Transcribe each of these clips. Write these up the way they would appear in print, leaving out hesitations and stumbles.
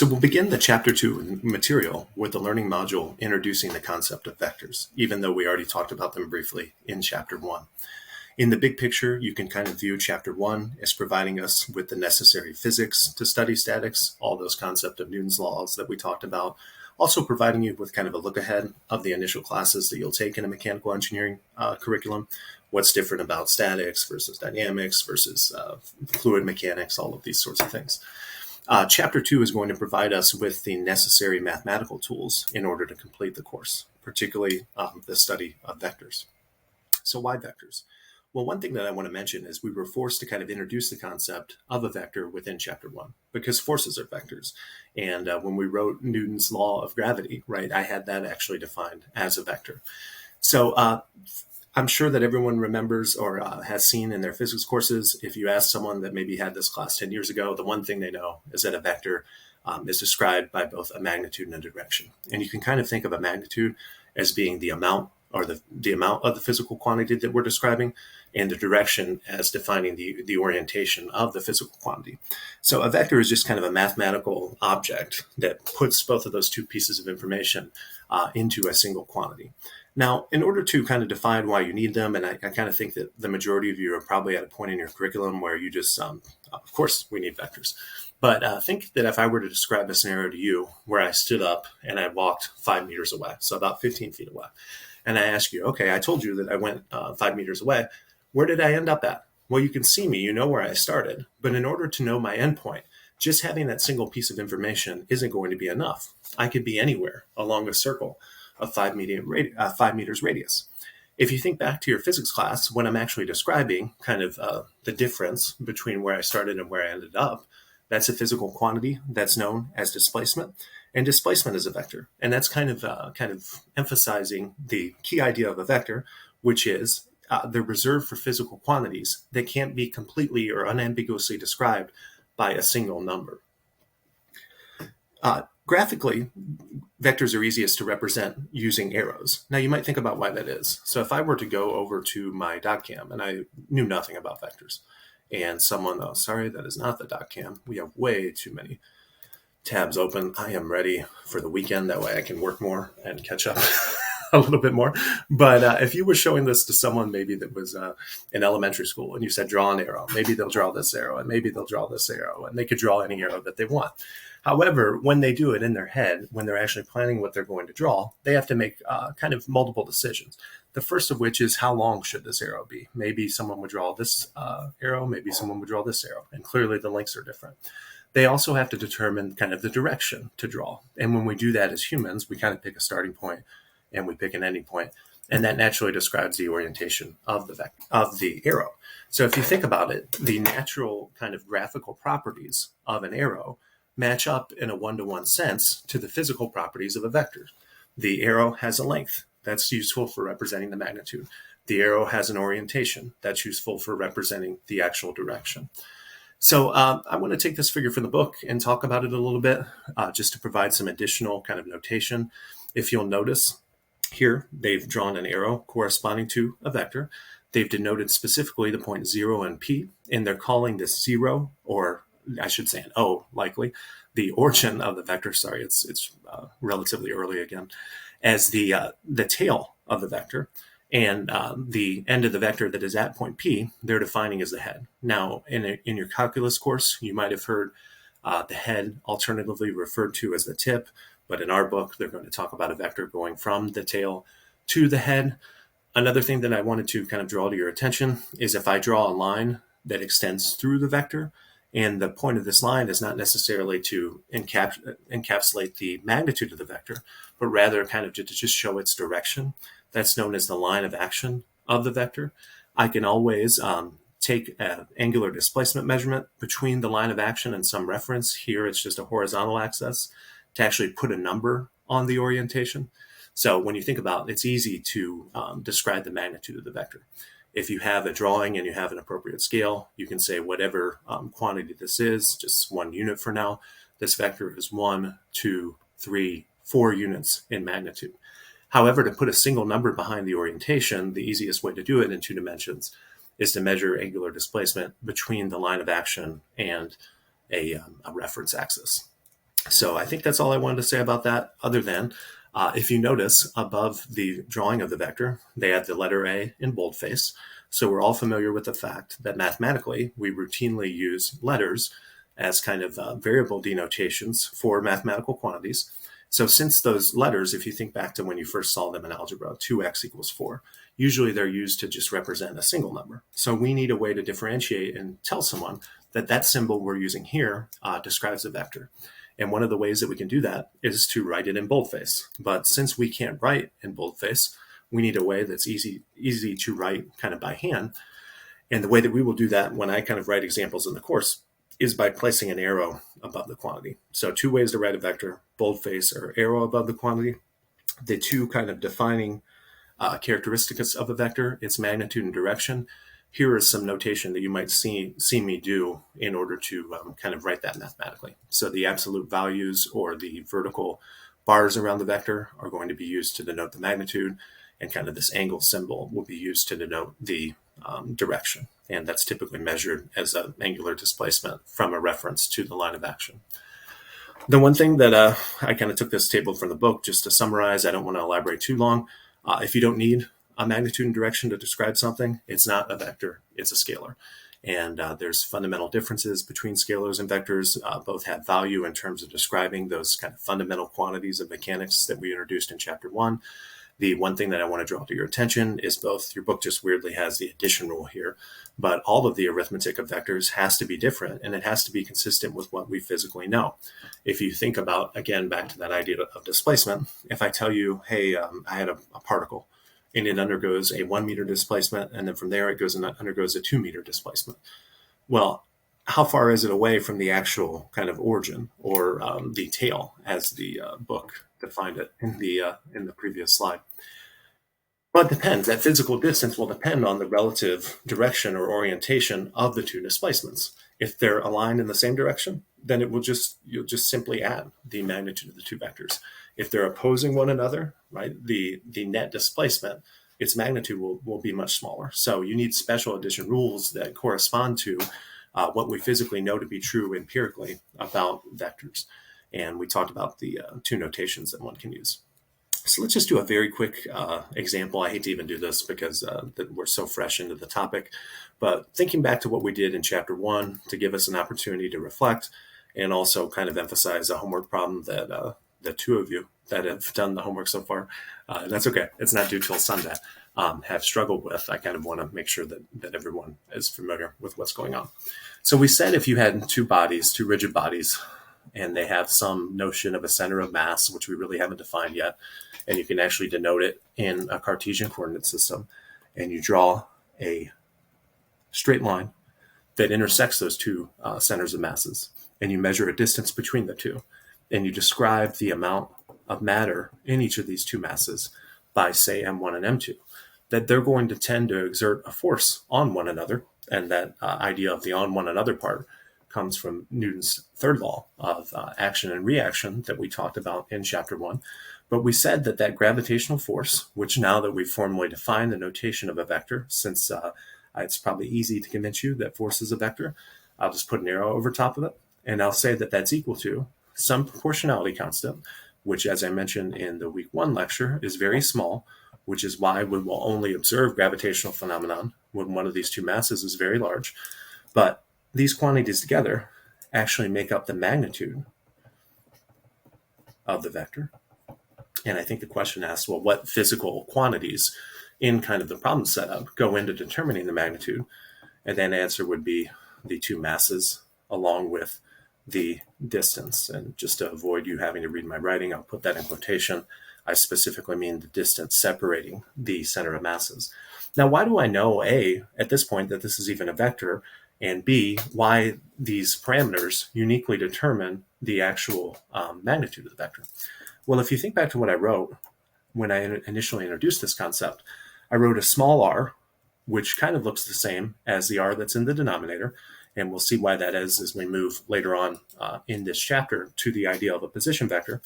So we'll begin the Chapter 2 material with the learning module introducing the concept of vectors, even though we already talked about them briefly in Chapter 1. In the big picture, you can kind of view Chapter 1 as providing us with the necessary physics to study statics, all those concepts of Newton's laws that we talked about, also providing you with kind of a look ahead of the initial classes that you'll take in a mechanical engineering curriculum, what's different about statics versus dynamics versus fluid mechanics, all of these sorts of things. Chapter 2 is going to provide us with the necessary mathematical tools in order to complete the course, particularly the study of vectors. So why vectors? Well, one thing that I want to mention is we were forced to kind of introduce the concept of a vector within Chapter 1 because forces are vectors. And when we wrote Newton's law of gravity, right, I had that actually defined as a vector. So I'm sure that everyone remembers or has seen in their physics courses, if you ask someone that maybe had this class 10 years ago, the one thing they know is that a vector is described by both a magnitude and a direction. And you can kind of think of a magnitude as being the amount or the amount of the physical quantity that we're describing, and the direction as defining the orientation of the physical quantity. So a vector is just kind of a mathematical object that puts both of those two pieces of information into a single quantity. Now, in order to kind of define why you need them, and I kind of think that the majority of you are probably at a point in your curriculum where you just, of course, we need vectors. But think that if I were to describe a scenario to you where I stood up and I walked 5 meters away, so about 15 feet away, and I ask you, okay, I told you that I went 5 meters away. Where did I end up at? Well, you can see me, you know where I started. But in order to know my endpoint, just having that single piece of information isn't going to be enough. I could be anywhere along a circle of 5 meters radius. If you think back to your physics class, when I'm actually describing kind of the difference between where I started and where I ended up, that's a physical quantity that's known as displacement. And displacement is a vector. And that's kind of emphasizing the key idea of a vector, which is they're reserved for physical quantities that can't be completely or unambiguously described by a single number. Graphically, vectors are easiest to represent using arrows. Now, you might think about why that is. So if I were to go over to my .cam, and I knew nothing about vectors, and someone, oh, sorry, that is not the .cam. We have way too many tabs open. I am ready for the weekend. That way I can work more and catch up a little bit more. But if you were showing this to someone maybe that was in elementary school and you said, draw an arrow, maybe they'll draw this arrow and maybe they'll draw this arrow and they could draw any arrow that they want. However, when they do it in their head, when they're actually planning what they're going to draw, they have to make kind of multiple decisions. The first of which is how long should this arrow be? Maybe someone would draw this arrow, maybe someone would draw this arrow, and clearly the lengths are different. They also have to determine kind of the direction to draw. And when we do that as humans, we kind of pick a starting point and we pick an ending point. And that naturally describes the orientation of the arrow. So if you think about it, the natural kind of graphical properties of an arrow match up in a one-to-one sense to the physical properties of a vector. The arrow has a length. That's useful for representing the magnitude. The arrow has an orientation. That's useful for representing the actual direction. So I want to take this figure from the book and talk about it a little bit, just to provide some additional kind of notation. If you'll notice here, they've drawn an arrow corresponding to a vector. They've denoted specifically the point 0 and P, and they're calling this 0, or I should say an O, likely, the origin of the vector, sorry, it's relatively early again, as the tail of the vector. And the end of the vector that is at point P, they're defining as the head. Now, in your calculus course, you might have heard the head alternatively referred to as the tip, but in our book, they're going to talk about a vector going from the tail to the head. Another thing that I wanted to kind of draw to your attention is if I draw a line that extends through the vector, and the point of this line is not necessarily to encapsulate the magnitude of the vector, but rather kind of to just show its direction. That's known as the line of action of the vector. I can always take an angular displacement measurement between the line of action and some reference. Here it's just a horizontal axis to actually put a number on the orientation. So when you think about it, it's easy to describe the magnitude of the vector. If you have a drawing and you have an appropriate scale, you can say whatever quantity this is, just 1 unit for now. This vector is 1, 2, 3, 4 units in magnitude. However, to put a single number behind the orientation, the easiest way to do it in 2 dimensions is to measure angular displacement between the line of action and a reference axis. So I think that's all I wanted to say about that, other than if you notice above the drawing of the vector, they had the letter A in boldface. So we're all familiar with the fact that mathematically we routinely use letters as kind of variable denotations for mathematical quantities. So since those letters, if you think back to when you first saw them in algebra, 2x equals 4, usually they're used to just represent a single number. So we need a way to differentiate and tell someone that that symbol we're using here describes a vector. And one of the ways that we can do that is to write it in boldface. But since we can't write in boldface, we need a way that's easy to write kind of by hand. And the way that we will do that when I kind of write examples in the course is by placing an arrow above the quantity. So 2 ways to write a vector: boldface or arrow above the quantity. The 2 kind of defining characteristics of a vector: its magnitude and direction. Here is some notation that you might see me do in order to kind of write that mathematically. So the absolute values or the vertical bars around the vector are going to be used to denote the magnitude, and kind of this angle symbol will be used to denote the direction. And that's typically measured as an angular displacement from a reference to the line of action. The one thing that I kind of took this table from the book just to summarize, I don't want to elaborate too long. If you don't need a magnitude and direction to describe something, it's not a vector, it's a scalar. And there's fundamental differences between scalars and vectors. Both have value in terms of describing those kind of fundamental quantities of mechanics that we introduced in chapter 1. The one thing that I want to draw to your attention is both, your book just weirdly has the addition rule here, but all of the arithmetic of vectors has to be different, and it has to be consistent with what we physically know. If you think about, again, back to that idea of displacement, if I tell you, hey, I had a particle, and it undergoes a 1 meter displacement, and then from there it goes and undergoes a 2 meter displacement. Well, how far is it away from the actual kind of origin, or the tail, as the book defined it in the previous slide? Well, it depends. That physical distance will depend on the relative direction or orientation of the 2 displacements. If they're aligned in the same direction, then you'll just simply add the magnitude of the 2 vectors. If they're opposing one another, right, the net displacement, its magnitude will be much smaller. So you need special addition rules that correspond to what we physically know to be true empirically about vectors. And we talked about the 2 notations that one can use. So let's just do a very quick example. I hate to even do this because we're so fresh into the topic, but thinking back to what we did in chapter 1 to give us an opportunity to reflect and also kind of emphasize a homework problem that the 2 of you that have done the homework so far, that's okay, it's not due till Sunday, have struggled with. I kind of want to make sure that everyone is familiar with what's going on. So we said if you had 2 bodies, 2 rigid bodies, and they have some notion of a center of mass, which we really haven't defined yet, and you can actually denote it in a Cartesian coordinate system, and you draw a straight line that intersects those 2 centers of masses, and you measure a distance between the 2, and you describe the amount of matter in each of these 2 masses by, say, M1 and M2, that they're going to tend to exert a force on one another, and that idea of the on one another part comes from Newton's third law of action and reaction that we talked about in chapter 1. But we said that gravitational force, which now that we've formally defined the notation of a vector, since it's probably easy to convince you that force is a vector, I'll just put an arrow over top of it, and I'll say that that's equal to some proportionality constant, which, as I mentioned in the week 1 lecture, is very small, which is why we will only observe gravitational phenomenon when one of these 2 masses is very large. But these quantities together actually make up the magnitude of the vector. And I think the question asks, well, what physical quantities in kind of the problem setup go into determining the magnitude? And then the answer would be the 2 masses along with the distance. And just to avoid you having to read my writing, I'll put that in quotation. I specifically mean the distance separating the center of masses. Now, why do I know, A, at this point, that this is even a vector, and B, why these parameters uniquely determine the actual magnitude of the vector? Well, if you think back to what I wrote when I initially introduced this concept, I wrote a small r, which kind of looks the same as the r that's in the denominator, and we'll see why that is as we move later on in this chapter to the idea of a position vector.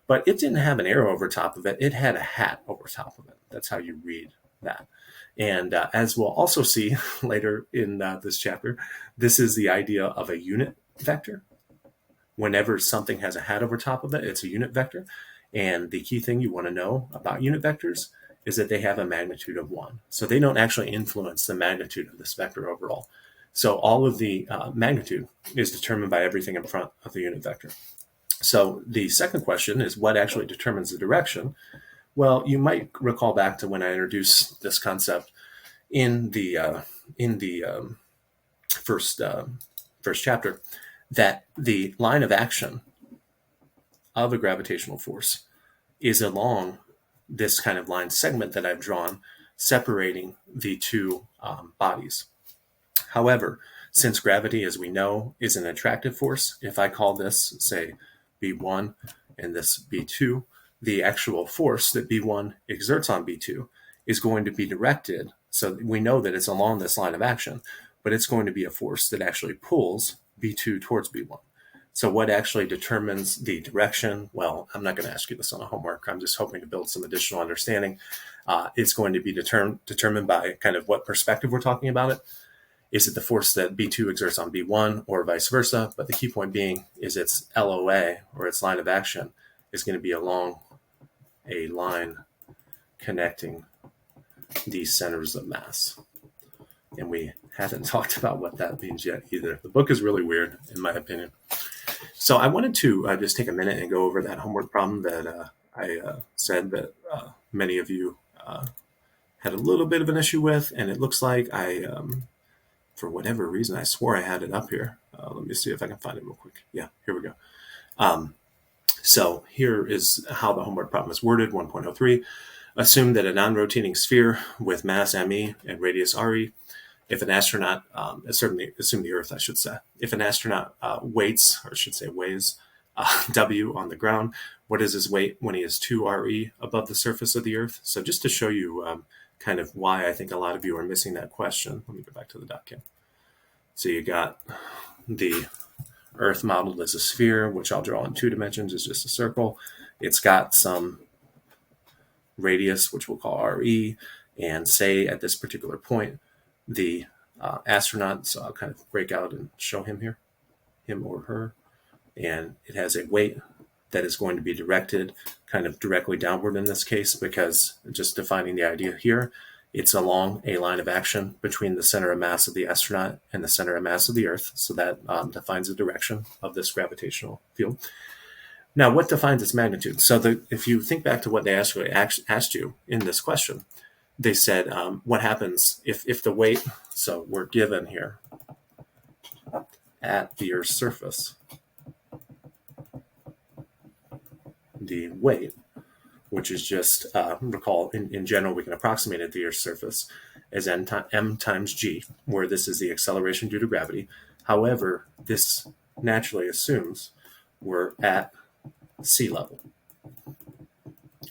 But it didn't have an arrow over top of it. It had a hat over top of it. That's how you read that. And as we'll also see later in this chapter, this is the idea of a unit vector, whenever something has a hat over top of it, it's a unit vector. And the key thing you want to know about unit vectors is that they have a magnitude of 1. So they don't actually influence the magnitude of this vector overall. So all of the magnitude is determined by everything in front of the unit vector. So the second question is, what actually determines the direction? Well, you might recall back to when I introduced this concept in the first chapter, that the line of action of a gravitational force is along this kind of line segment that I've drawn, separating the two bodies. However, since gravity, as we know, is an attractive force, if I call this, say, B1 and this B2, the actual force that B1 exerts on B2 is going to be directed. So we know that it's along this line of action, but it's going to be a force that actually pulls B2 towards B1. So what actually determines the direction? Well, I'm not going to ask you this on a homework. I'm just hoping to build some additional understanding. It's going to be determined by kind of what perspective we're talking about it. Is it the force that B2 exerts on B1 or vice versa? But the key point being is its LOA, or its line of action, is going to be along a line connecting these centers of mass. And we haven't talked about what that means yet either. The book is really weird, in my opinion. So I wanted to just take a minute and go over that homework problem that I said that many of you had a little bit of an issue with. And it looks like I, for whatever reason, I swore I had it up here. Let me see if I can find it real quick. Yeah, here we go. So here is how the homework problem is worded, 1.03. Assume that a non-rotating sphere with mass me and radius re, if an astronaut, certainly assume the Earth, I should say, if an astronaut weighs W on the ground, what is his weight when he is 2 re above the surface of the Earth? So just to show you kind of why I think a lot of you are missing that question, let me go back to the .cam. So you got the Earth modeled as a sphere, which I'll draw in 2 dimensions, is just a circle. It's got some radius, which we'll call re, and say at this particular point, the astronaut, so I'll kind of break out and show him here, him or her, and it has a weight that is going to be directed kind of directly downward in this case, because just defining the idea here, it's along a line of action between the center of mass of the astronaut and the center of mass of the Earth. So that defines the direction of this gravitational field. Now, what defines its magnitude? So if you think back to what they actually asked you in this question, they said, what happens if the weight, so we're given here at the Earth's surface, the weight, which is just, recall, in general, we can approximate at the Earth's surface as m times g, where this is the acceleration due to gravity. However, this naturally assumes we're at sea level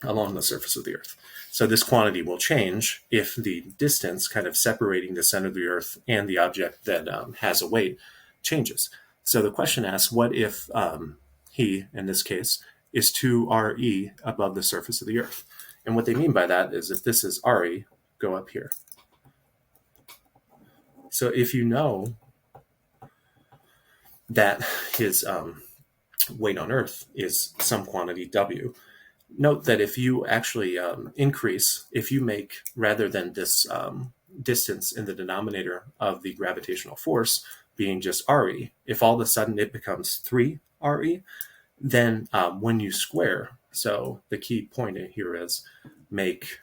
along the surface of the Earth. So this quantity will change if the distance kind of separating the center of the Earth and the object that has a weight changes. So the question asks, what if he, in this case, is 2 re above the surface of the Earth? And what they mean by that is if this is re, go up here. So if you know that his weight on Earth is some quantity w, note that if you actually increase, if you make, rather than this distance in the denominator of the gravitational force being just re, if all of a sudden it becomes 3 re, then when you square, so the key point here is make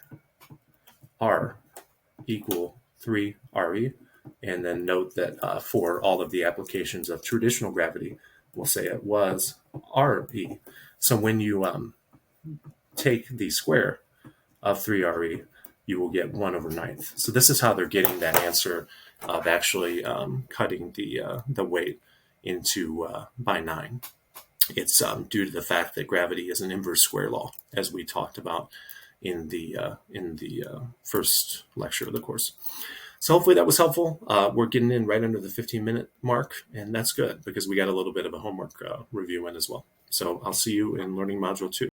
r equal 3 re, and then note that for all of the applications of traditional gravity, we'll say it was re. So when you take the square of 3 re, you will get 1/9. So this is how they're getting that answer of actually cutting the weight into by 9. It's due to the fact that gravity is an inverse square law, as we talked about in the first lecture of the course. So hopefully that was helpful. We're getting in right under the 15-minute mark, and that's good because we got a little bit of a homework review in as well. So I'll see you in Learning Module 2.